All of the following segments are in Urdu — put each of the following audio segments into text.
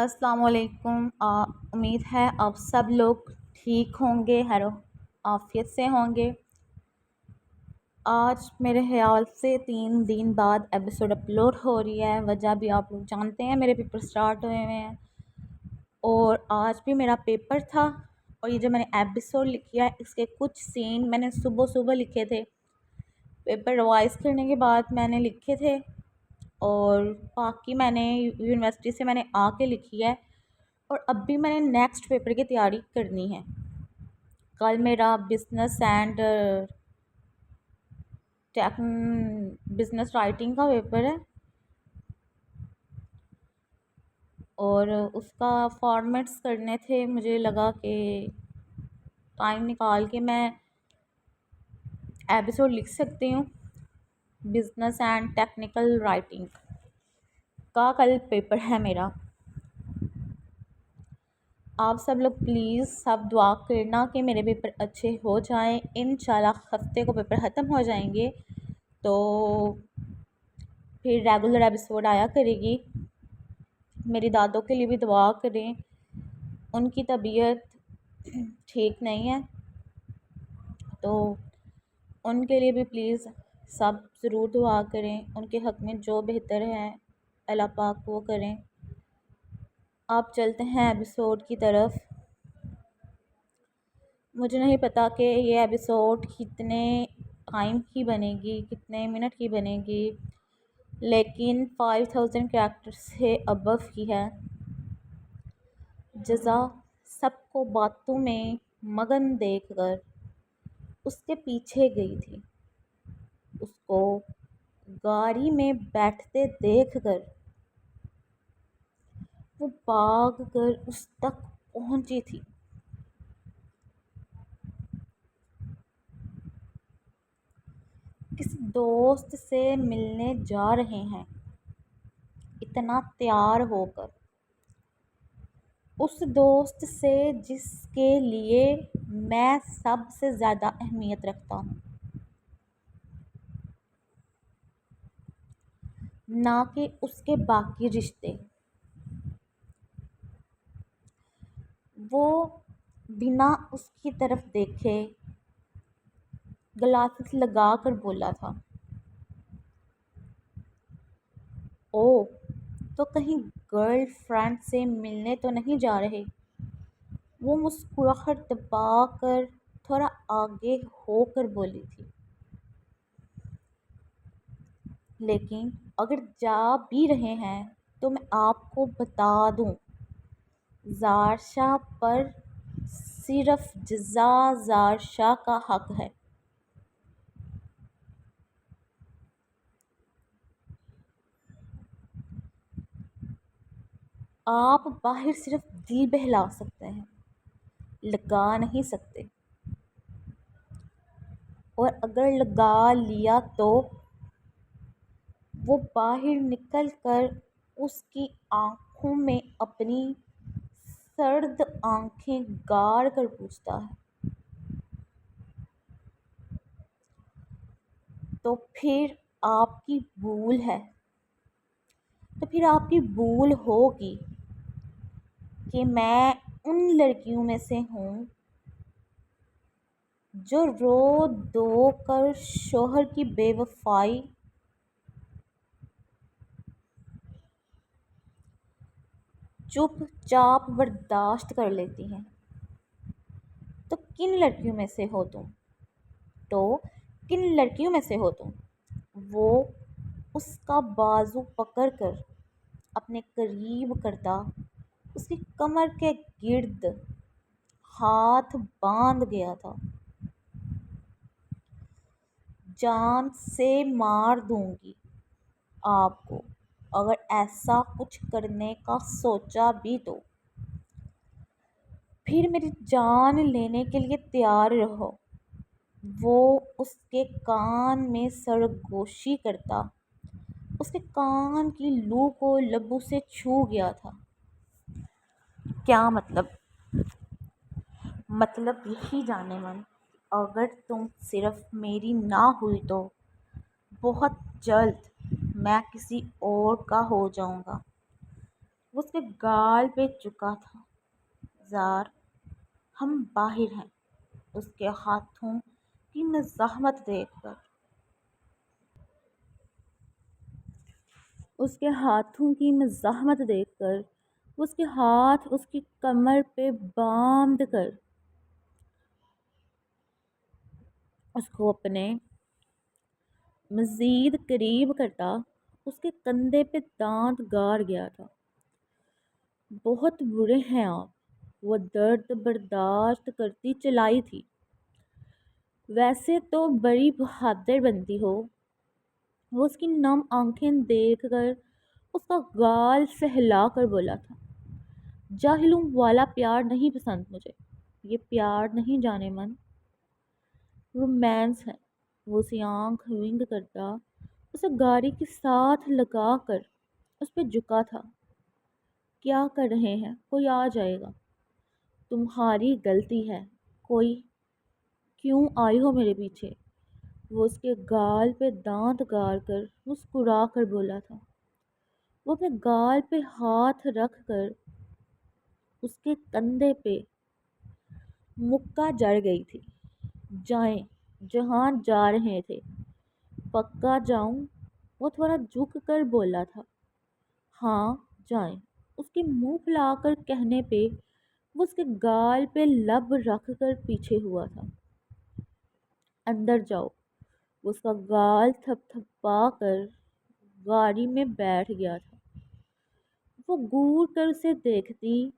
السلام علیکم۔ امید ہے آپ سب لوگ ٹھیک ہوں گے، خیر و عافیت سے ہوں گے۔ آج میرے خیال سے 3 دن بعد ایپیسوڈ اپلوڈ ہو رہی ہے۔ وجہ بھی آپ لوگ جانتے ہیں، میرے پیپر سٹارٹ ہوئے ہیں اور آج بھی میرا پیپر تھا۔ اور یہ جو میں نے ایپیسوڈ لکھی ہے اس کے کچھ سین میں نے صبح لکھے تھے، پیپر ریوائز کرنے کے بعد میں نے لکھے تھے، اور باقی میں نے یونیورسٹی سے میں نے آ کے لکھی ہے، اور اب بھی میں نے نیکسٹ پیپر کی تیاری کرنی ہے۔ کل میرا بزنس رائٹنگ کا پیپر ہے، اور اس کا فارمیٹس کرنے تھے۔ مجھے لگا کہ ٹائم نکال کے میں ایپیسوڈ لکھ سکتی ہوں۔ بزنس اینڈ ٹیکنیکل رائٹنگ کا کل پیپر ہے میرا۔ آپ سب لوگ پلیز سب دعا کرنا کہ میرے پیپر اچھے ہو جائیں۔ انشاءاللہ ہفتے کو پیپر ختم ہو جائیں گے تو پھر ریگولر ایپیسوڈ آیا کرے گی۔ میری دادوں کے لیے بھی دعا کریں، ان کی طبیعت ٹھیک نہیں ہے تو ان کے لیے بھی پلیز سب ضرور دعا کریں۔ ان کے حق میں جو بہتر ہے اللہ پاک وہ کریں۔ آپ چلتے ہیں ایپیسوڈ کی طرف۔ مجھے نہیں پتا کہ یہ ایپیسوڈ کتنے ٹائم کی بنے گی، کتنے منٹ کی بنے گی، لیکن 5000 کریکٹر سے ابو کی ہے۔ جزا سب کو باتوں میں مگن دیکھ کر اس کے پیچھے گئی تھی، اس کو گاڑی میں بیٹھتے دیکھ کر وہ بھاگ کر اس تک پہنچی تھی۔ کسی دوست سے ملنے جا رہے ہیں، اتنا تیار ہو کر، اس دوست سے جس کے لیے میں سب سے زیادہ اہمیت رکھتا ہوں، نہ کہ اس کے باقی رشتے۔ وہ بنا اس کی طرف دیکھے گلاسز لگا کر بولا تھا، او تو کہیں گرل فرینڈ سے ملنے تو نہیں جا رہے؟ وہ مسکراہٹ دبا کر تھوڑا آگے ہو کر بولی تھی، لیکن اگر جا بھی رہے ہیں تو میں آپ کو بتا دوں، زارشاہ پر صرف جزا زارشاہ کا حق ہے۔ آپ باہر صرف دل بہلا سکتے ہیں، لگا نہیں سکتے، اور اگر لگا لیا تو وہ باہر نکل کر اس کی آنکھوں میں اپنی سرد آنکھیں گاڑ کر پوچھتا ہے، تو پھر آپ کی بھول ہے، تو پھر آپ کی بھول ہوگی کہ میں ان لڑکیوں میں سے ہوں جو رو دھو کر شوہر کی بے وفائی چپ چاپ برداشت کر لیتی ہیں۔ تو کن لڑکیوں میں سے ہو تم؟ وہ اس کا بازو پکڑ کر اپنے قریب کرتا، اس کی کمر کے گرد ہاتھ باندھ گیا تھا۔ جان سے مار دوں گی آپ کو اگر ایسا کچھ کرنے کا سوچا بھی تو، پھر میری جان لینے کے لیے تیار رہو۔ وہ اس کے کان میں سرگوشی کرتا، اس کے کان کی لو کو لبوں سے چھو گیا تھا۔ کیا مطلب یہی جانے من، اگر تم صرف میری نہ ہوئی تو بہت جلد میں کسی اور کا ہو جاؤں گا۔ وہ اس کے گال پہ چکا تھا۔ زار، ہم باہر ہیں۔ اس کے ہاتھوں کی مزاحمت دیکھ کر اس کے ہاتھ اس کی کمر پہ باندھ کر اس کو اپنے مزید قریب کرتا اس کے کندھے پہ دانت گاڑ گیا تھا۔ بہت برے ہیں آپ، وہ درد برداشت کرتی چلائی تھی۔ ویسے تو بڑی بہادر بنتی ہو۔ وہ اس کی نم آنکھیں دیکھ کر اس کا گال سہلا کر بولا تھا، جاہلوں والا پیار نہیں پسند مجھے، یہ پیار نہیں جانے من، رومانس ہے۔ وہ اسی آنکھ ونگ کرتا اسے گاڑی کے ساتھ لگا کر اس پہ جھکا تھا۔ کیا کر رہے ہیں؟ کوئی آ جائے گا۔ تمہاری غلطی ہے، کوئی کیوں آئی ہو میرے پیچھے؟ وہ اس کے گال پہ دانت گاڑ کر مسکرا کر بولا تھا۔ وہ اپنے گال پہ ہاتھ رکھ کر اس کے کندھے پہ مکہ جڑ گئی تھی۔ جائیں جہاں جا رہے تھے۔ پکا جاؤں؟ وہ تھوڑا جھک کر بولا تھا۔ ہاں جائیں، اس کے منہ پھلا کر کہنے پہ وہ اس کے گال پہ لب رکھ کر پیچھے ہوا تھا۔ اندر جاؤ۔ وہ اس کا گال تھپ تھپا کر گاڑی میں بیٹھ گیا تھا۔ وہ گور کر اسے دیکھتی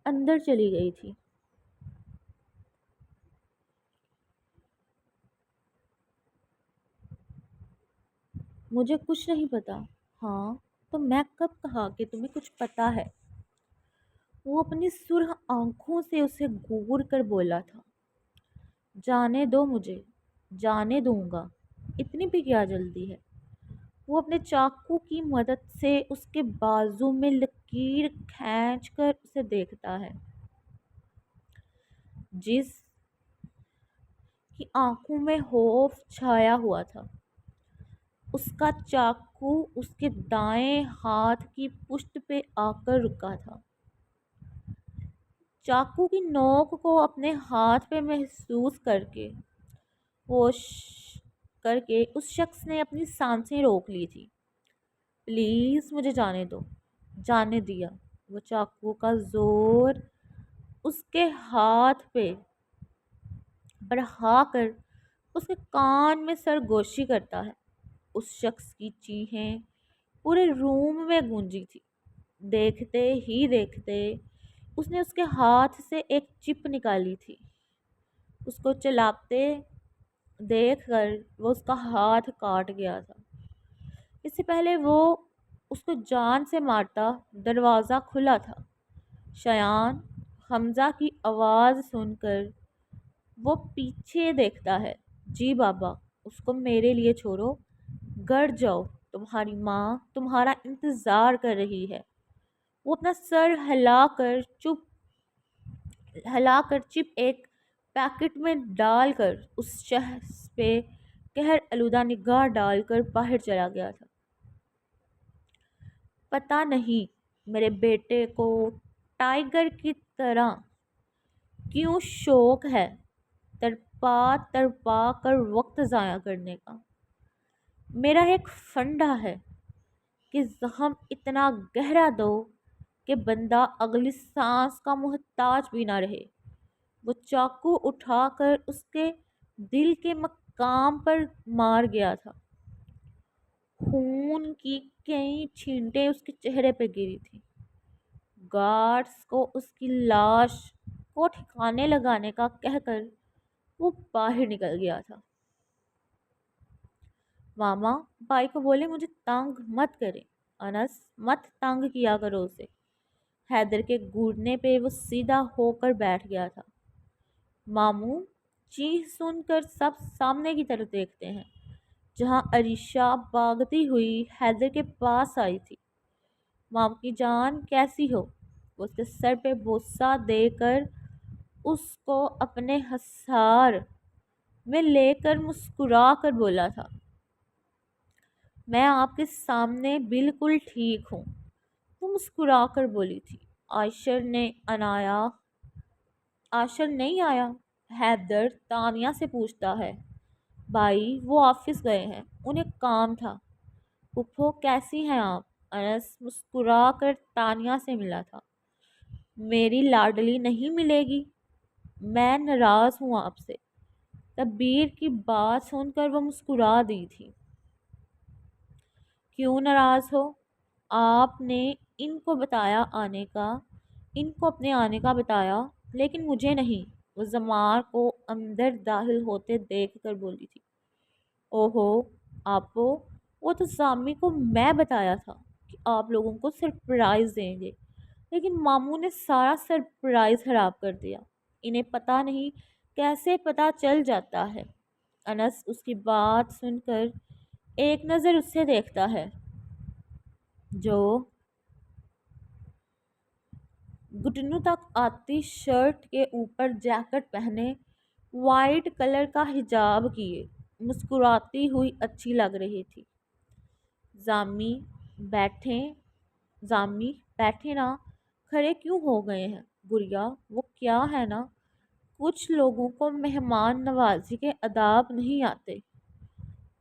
اندر چلی گئی تھی۔ مجھے کچھ نہیں پتا۔ ہاں تو میں کب کہا کہ تمہیں کچھ پتا ہے؟ وہ اپنی سرخ آنکھوں سے اسے گور کر بولا تھا۔ جانے دو مجھے، جانے دوں گا، اتنی بھی کیا جلدی ہے؟ وہ اپنے چاقو کی مدد سے اس کے بازو میں لکیر کھینچ کر اسے دیکھتا ہے۔ جس کی آنکھوں میں خوف چھایا ہوا تھا، اس کا چاقو اس کے دائیں ہاتھ کی پشت پہ آ کر رکا تھا۔ چاقو کی نوک کو اپنے ہاتھ پہ محسوس کر کے اس شخص نے اپنی سانسیں روک لی تھی۔ پلیز مجھے جانے دو۔ جانے دیا۔ وہ چاقو کا زور اس کے ہاتھ پہ بڑھا کر اس کے کان میں سرگوشی کرتا ہے۔ اس شخص کی چیخیں پورے روم میں گونجی تھی۔ دیکھتے ہی دیکھتے اس نے اس کے ہاتھ سے ایک چپ نکالی تھی۔ اس کو چلاتے دیکھ کر وہ اس کا ہاتھ کاٹ گیا تھا۔ اس سے پہلے وہ اس کو جان سے مارتا دروازہ کھلا تھا۔ شایان حمزہ کی آواز سن کر وہ پیچھے دیکھتا ہے۔ جی بابا، اس کو میرے لیے چھوڑو، گھر جاؤ، تمہاری ماں تمہارا انتظار کر رہی ہے۔ وہ اپنا سر ہلا کر چپ ایک پیکٹ میں ڈال کر اس شخص پہ قہر آلودہ نگاہ ڈال کر باہر چلا گیا تھا۔ پتہ نہیں میرے بیٹے کو ٹائیگر کی طرح کیوں شوق ہے تڑپا کر وقت ضائع کرنے کا۔ میرا ایک فنڈا ہے کہ زخم اتنا گہرا دو کہ بندہ اگلی سانس کا محتاج بھی نہ رہے۔ وہ چاقو اٹھا کر اس کے دل کے مقام پر مار گیا تھا۔ خون کی کئی چھینٹیں اس کے چہرے پہ گری تھیں۔ گارڈز کو اس کی لاش کو ٹھکانے لگانے کا کہہ کر وہ باہر نکل گیا تھا۔ ماما بھائی کو بولے مجھے تنگ مت کرے۔ انس، مت تنگ کیا کرو اسے۔ حیدر کے گھٹنے پہ وہ سیدھا ہو کر بیٹھ گیا تھا۔ ماموں چیخ سن کر سب سامنے کی طرف دیکھتے ہیں، جہاں عریشہ بھاگتی ہوئی حیدر کے پاس آئی تھی۔ مام کی جان کیسی ہو؟ وہ اس کے سر پہ بوسہ دے کر اس کو اپنے حصار میں لے کر مسکرا کر بولا تھا۔ میں آپ کے سامنے بالکل ٹھیک ہوں۔ وہ مسکرا کر بولی تھی۔ عاشر نے انایا عاشر نہیں آیا؟ حیدر تانیہ سے پوچھتا ہے۔ بھائی وہ آفس گئے ہیں، انہیں کام تھا۔ پھپھو کیسی ہیں آپ؟ انس مسکرا کر تانیہ سے ملا تھا۔ میری لاڈلی نہیں ملے گی؟ میں ناراض ہوں آپ سے۔ تبیر کی بات سن کر وہ مسکرا دی تھی۔ کیوں ناراض ہو؟ آپ نے ان کو اپنے آنے کا بتایا، لیکن مجھے نہیں۔ وہ زمار کو اندر داخل ہوتے دیکھ کر بولی تھی۔ اوہو آپو، وہ تو سامی کو میں بتایا تھا کہ آپ لوگوں کو سرپرائز دیں گے، لیکن ماموں نے سارا سرپرائز خراب کر دیا۔ انہیں پتہ نہیں کیسے پتہ چل جاتا ہے۔ انس اس کی بات سن کر ایک نظر اس سے دیکھتا ہے جو گھٹنوں تک آتی شرٹ کے اوپر جیکٹ پہنے، وائٹ کلر کا حجاب کیے، مسکراتی ہوئی اچھی لگ رہی تھی۔ زامی بیٹھے نا، کھڑے کیوں ہو گئے ہیں؟ گڑیا وہ کیا ہے نا، کچھ لوگوں کو مہمان نوازی کے آداب نہیں آتے۔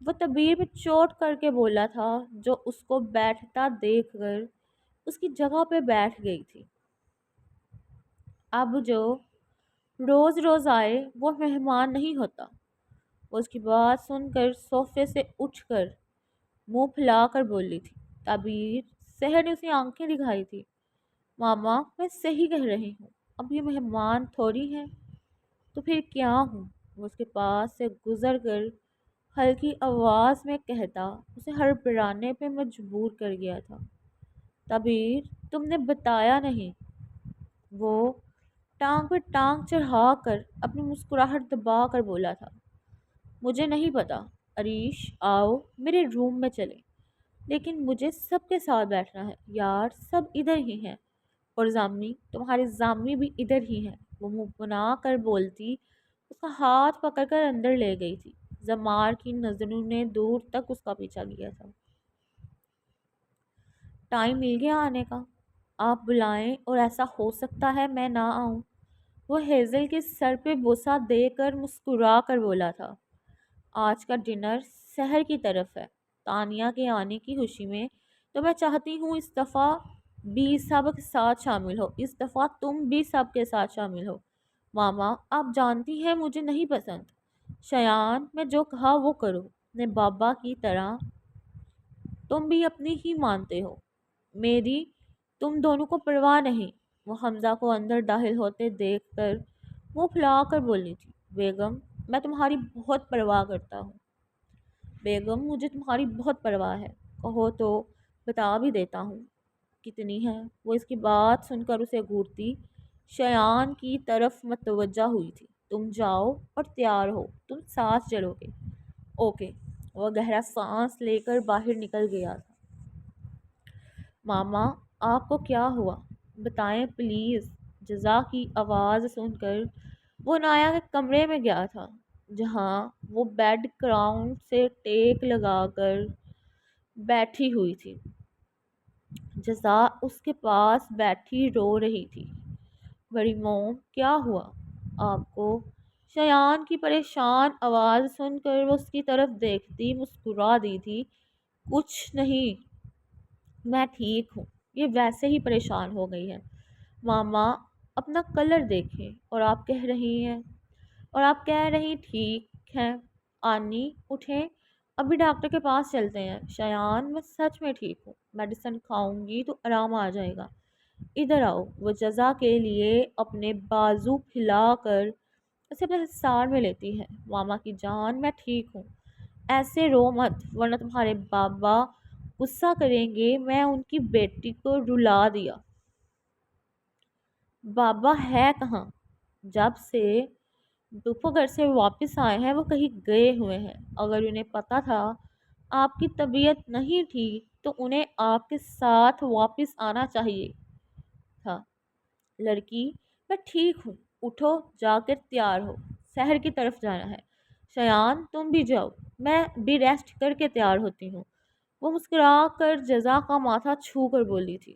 وہ تبیر پہ چوٹ کر کے بولا تھا، جو اس کو بیٹھتا دیکھ کر اس کی جگہ پہ بیٹھ گئی تھی۔ اب جو روز روز آئے وہ مہمان نہیں ہوتا۔ وہ اس کی بات سن کر صوفے سے اٹھ کر منہ پھیلا کر بولی تھی۔ تعبیر سحر نے اسے آنکھیں دکھائی تھی۔ ماما میں صحیح کہہ رہی ہوں، اب یہ مہمان تھوڑی ہیں، تو پھر کیا ہوں؟ وہ اس کے پاس سے گزر کر ہلکی آواز میں کہتا اسے ہڑبڑانے پہ مجبور کر گیا تھا۔ تعبیر تم نے بتایا نہیں۔ وہ ٹانگ پہ ٹانگ چڑھا کر اپنی مسکراہٹ دبا کر بولا تھا۔ مجھے نہیں پتا۔ عریش آؤ میرے روم میں چلیں، لیکن مجھے سب کے ساتھ بیٹھنا ہے یار، سب ادھر ہی ہیں، اور زامی تمہاری زامی بھی ادھر ہی ہیں۔ وہ منہ بنا کر بولتی اس کا ہاتھ پکڑ کر اندر لے گئی تھی۔ زمار کی نظروں نے دور تک اس کا پیچھا کیا تھا۔ ٹائم مل گیا آنے کا، آپ بلائیں اور ایسا ہو سکتا ہے میں نہ آؤں۔ وہ ہیزل کے سر پہ بوسہ دے کر مسکرا کر بولا تھا۔ آج کا ڈنر سحر کی طرف ہے، تانیہ کے آنے کی خوشی میں، تو میں چاہتی ہوں اس دفعہ بھی سب کے ساتھ شامل ہو، اس دفعہ تم بھی سب کے ساتھ شامل ہو۔ ماما آپ جانتی ہیں مجھے نہیں پسند۔ شیان میں جو کہا وہ کرو، اپنے بابا کی طرح تم بھی اپنی ہی مانتے ہو، میری تم دونوں کو پرواہ نہیں۔ وہ حمزہ کو اندر داخل ہوتے دیکھ کر منہ پھیلا کر بولی تھی۔ بیگم میں تمہاری بہت پرواہ کرتا ہوں۔ بیگم مجھے تمہاری بہت پرواہ ہے، کہو تو بتا بھی دیتا ہوں کتنی ہے۔ وہ اس کی بات سن کر اسے گھورتی شیان کی طرف متوجہ ہوئی تھی۔ تم جاؤ اور تیار ہو، تم ساتھ چلو گے؟ اوکے۔ وہ گہرا سانس لے کر باہر نکل گیا تھا۔ ماما آپ کو کیا ہوا؟ بتائیں پلیز۔ جزا کی آواز سن کر وہ نایا کے کمرے میں گیا تھا، جہاں وہ بیڈ کراؤن سے ٹیک لگا کر بیٹھی ہوئی تھی۔ جزا اس کے پاس بیٹھی رو رہی تھی۔ بڑی موم کیا ہوا آپ کو؟ شیان کی پریشان آواز سن کر وہ اس کی طرف دیکھتی مسکرا دی تھی۔ کچھ نہیں، میں ٹھیک ہوں، یہ ویسے ہی پریشان ہو گئی ہے۔ ماما اپنا کلر دیکھیں، اور آپ کہہ رہی ٹھیک ہیں۔ آنی اٹھیں، ابھی ڈاکٹر کے پاس چلتے ہیں۔ شیان میں سچ میں ٹھیک ہوں، میڈیسن کھاؤں گی تو آرام آ جائے گا۔ ادھر آؤ۔ وہ جزا کے لیے اپنے بازو پھیلا کر اسے اپنے حصار میں لیتی ہے۔ ماما کی جان میں ٹھیک ہوں، ایسے رو مت ورنہ تمہارے بابا غصہ کریں گے، میں ان کی بیٹی کو رلا دیا۔ بابا ہے کہاں؟ جب سے پھپھو گھر سے واپس آئے ہیں وہ کہیں گئے ہوئے ہیں۔ اگر انہیں پتا تھا آپ کی طبیعت نہیں ٹھیک تو انہیں آپ کے ساتھ واپس آنا چاہیے تھا۔ لڑکی میں ٹھیک ہوں، اٹھو جا کر تیار ہو، شہر کی طرف جانا ہے۔ شیان تم بھی جاؤ، میں بھی ریسٹ کر کے تیار ہوتی ہوں۔ وہ مسکرا کر جزا کا ماتھا چھو کر بولی تھی۔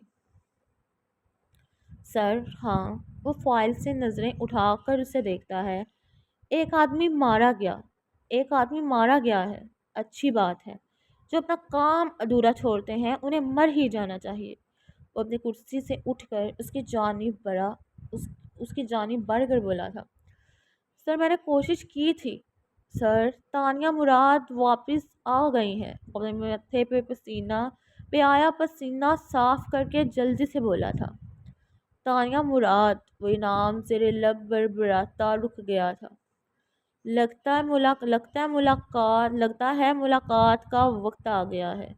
سر ہاں، وہ فائل سے نظریں اٹھا کر اسے دیکھتا ہے۔ ایک آدمی مارا گیا، ایک آدمی مارا گیا ہے، اچھی بات ہے۔ جو اپنا کام ادھورا چھوڑتے ہیں انہیں مر ہی جانا چاہیے۔ وہ اپنی کرسی سے اٹھ کر اس کی جانب بڑھ کر بولا تھا، سر میں نے کوشش کی تھی۔ سر تانیہ مراد واپس آ گئی ہیں، اپنے ماتھے پہ آیا پسینہ صاف کر کے جلدی سے بولا تھا، تانیہ مراد۔ وہی نام زیر لب بربراتا رک گیا تھا۔ لگتا ہے ملاقات کا وقت آ گیا ہے،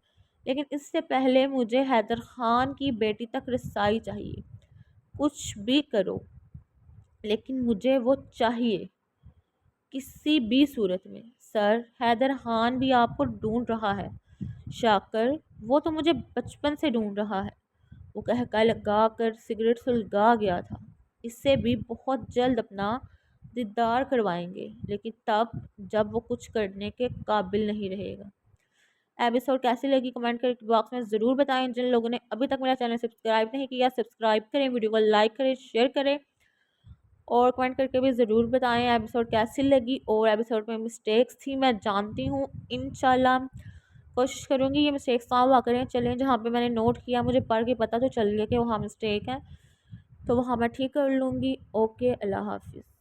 لیکن اس سے پہلے مجھے حیدر خان کی بیٹی تک رسائی چاہیے۔ کچھ بھی کرو لیکن مجھے وہ چاہیے، کسی بھی صورت میں۔ سر حیدر خان بھی آپ کو ڈھونڈ رہا ہے شاکر، وہ تو مجھے بچپن سے ڈھونڈ رہا ہے۔ وہ کہکا لگا کر سگریٹ سلگا گیا تھا۔ اس سے بھی بہت جلد اپنا دیدار کروائیں گے، لیکن تب جب وہ کچھ کرنے کے قابل نہیں رہے گا۔ ایپیسوڈ کیسی لگی کمنٹ کر باکس میں ضرور بتائیں۔ جن لوگوں نے ابھی تک میرا چینل سبسکرائب نہیں کیا سبسکرائب کریں، ویڈیو کو لائک کریں، شیئر کریں اور کمنٹ کر کے بھی ضرور بتائیں ایپیسوڈ کیسی لگی۔ اور ایپیسوڈ میں مسٹیکس تھی میں جانتی ہوں، انشاءاللہ کوشش کروں گی یہ مسٹیکس کہاں ہوا کریں چلیں جہاں پہ میں نے نوٹ کیا مجھے پڑھ کے پتہ تو چل گیا کہ وہاں مسٹیک ہے تو وہاں میں ٹھیک کر لوں گی۔ اوکے، اللہ حافظ۔